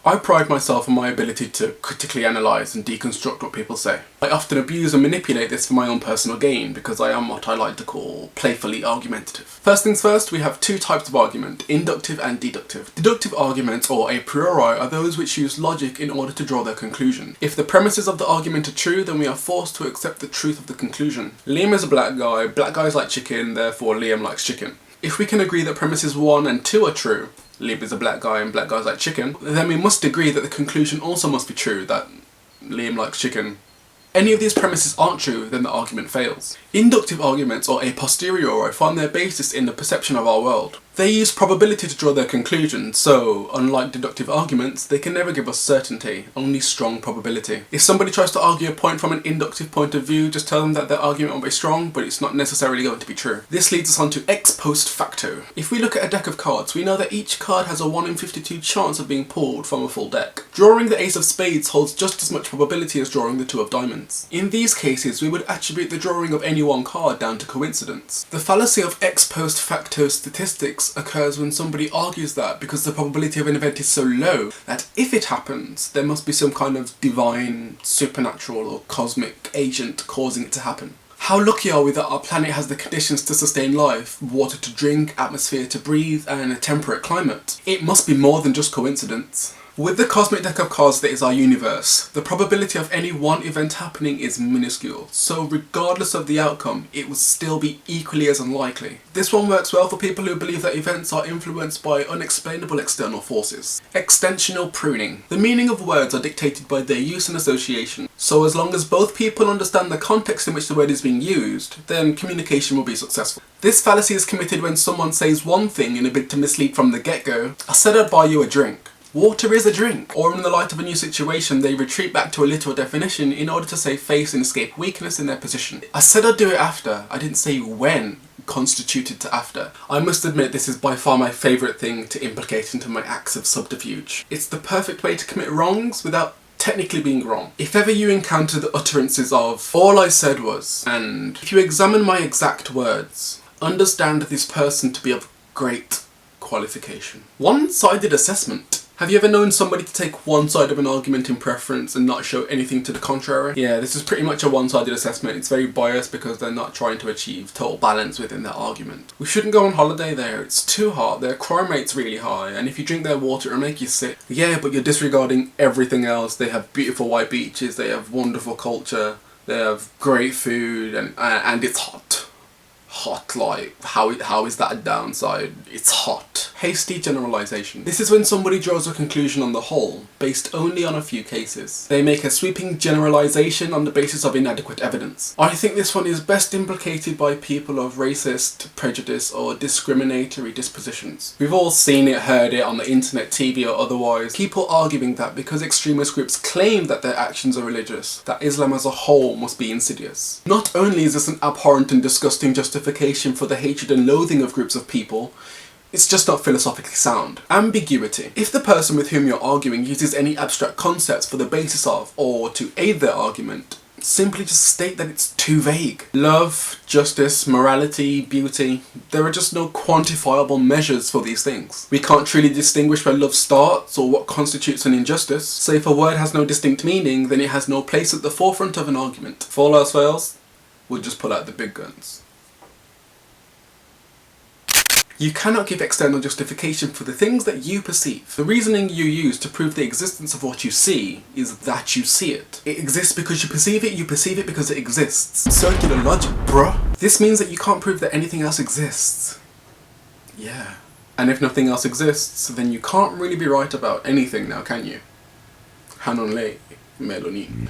I pride myself on my ability to critically analyse and deconstruct what people say. I often abuse and manipulate this for my own personal gain because I am what I like to call playfully argumentative. First things first, we have two types of argument, inductive and deductive. Deductive arguments, or a priori, are those which use logic in order to draw their conclusion. If the premises of the argument are true, then we are forced to accept the truth of the conclusion. Liam is a black guys like chicken, therefore Liam likes chicken. If we can agree that premises 1 and 2 are true, Liam is a black guy and black guys like chicken, then we must agree that the conclusion also must be true, that Liam likes chicken. Any of these premises aren't true, then the argument fails. Inductive arguments, or a posteriori, find their basis in the perception of our world. They use probability to draw their conclusion, so, unlike deductive arguments, they can never give us certainty, only strong probability. If somebody tries to argue a point from an inductive point of view, just tell them that their argument will be strong, but it's not necessarily going to be true. This leads us on to ex post facto. If we look at a deck of cards, we know that each card has a 1 in 52 chance of being pulled from a full deck. Drawing the ace of spades holds just as much probability as drawing the 2 of diamonds. In these cases, we would attribute the drawing of any one card down to coincidence. The fallacy of ex post facto statistics occurs when somebody argues that because the probability of an event is so low that if it happens, there must be some kind of divine, supernatural or cosmic agent causing it to happen. How lucky are we that our planet has the conditions to sustain life, water to drink, atmosphere to breathe, and a temperate climate? It must be more than just coincidence. With the cosmic deck of cards that is our universe, the probability of any one event happening is minuscule, so regardless of the outcome, it will still be equally as unlikely. This one works well for people who believe that events are influenced by unexplainable external forces. Extensional pruning. The meaning of words are dictated by their use and association, so as long as both people understand the context in which the word is being used, then communication will be successful. This fallacy is committed when someone says one thing in a bid to mislead from the get-go. I said I'd buy you a drink. Water is a drink. Or in the light of a new situation, they retreat back to a literal definition in order to save face and escape weakness in their position. I said I'd do it after, I didn't say when constituted to after. I must admit this is by far my favourite thing to implicate into my acts of subterfuge. It's the perfect way to commit wrongs without technically being wrong. If ever you encounter the utterances of, all I said was, and if you examine my exact words, understand this person to be of great qualification. One-sided assessment. Have you ever known somebody to take one side of an argument in preference and not show anything to the contrary? Yeah, this is pretty much a one-sided assessment. It's very biased because they're not trying to achieve total balance within their argument. We shouldn't go on holiday there. It's too hot. Their crime rate's really high, and if you drink their water, it'll make you sick. Yeah, but you're disregarding everything else. They have beautiful white beaches. They have wonderful culture. They have great food, and it's hot. Hot, like, how is that a downside? It's hot. Hasty generalization. This is when somebody draws a conclusion on the whole, based only on a few cases. They make a sweeping generalization on the basis of inadequate evidence. I think this one is best implicated by people of racist, prejudice, or discriminatory dispositions. We've all seen it, heard it on the internet, TV or otherwise. People arguing that because extremist groups claim that their actions are religious, that Islam as a whole must be insidious. Not only is this an abhorrent and disgusting justification for the hatred and loathing of groups of people, it's just not philosophically sound. Ambiguity. If the person with whom you're arguing uses any abstract concepts for the basis of, or to aid their argument, simply just state that it's too vague. Love, justice, morality, beauty, there are just no quantifiable measures for these things. We can't truly distinguish where love starts or what constitutes an injustice, so if a word has no distinct meaning, then it has no place at the forefront of an argument. If all else fails, we'll just pull out the big guns. You cannot give external justification for the things that you perceive. The reasoning you use to prove the existence of what you see is that you see it. It exists because you perceive it because it exists. Circular logic, bruh. This means that you can't prove that anything else exists. Yeah. And if nothing else exists, then you can't really be right about anything now, can you? Hanonle, Melonin.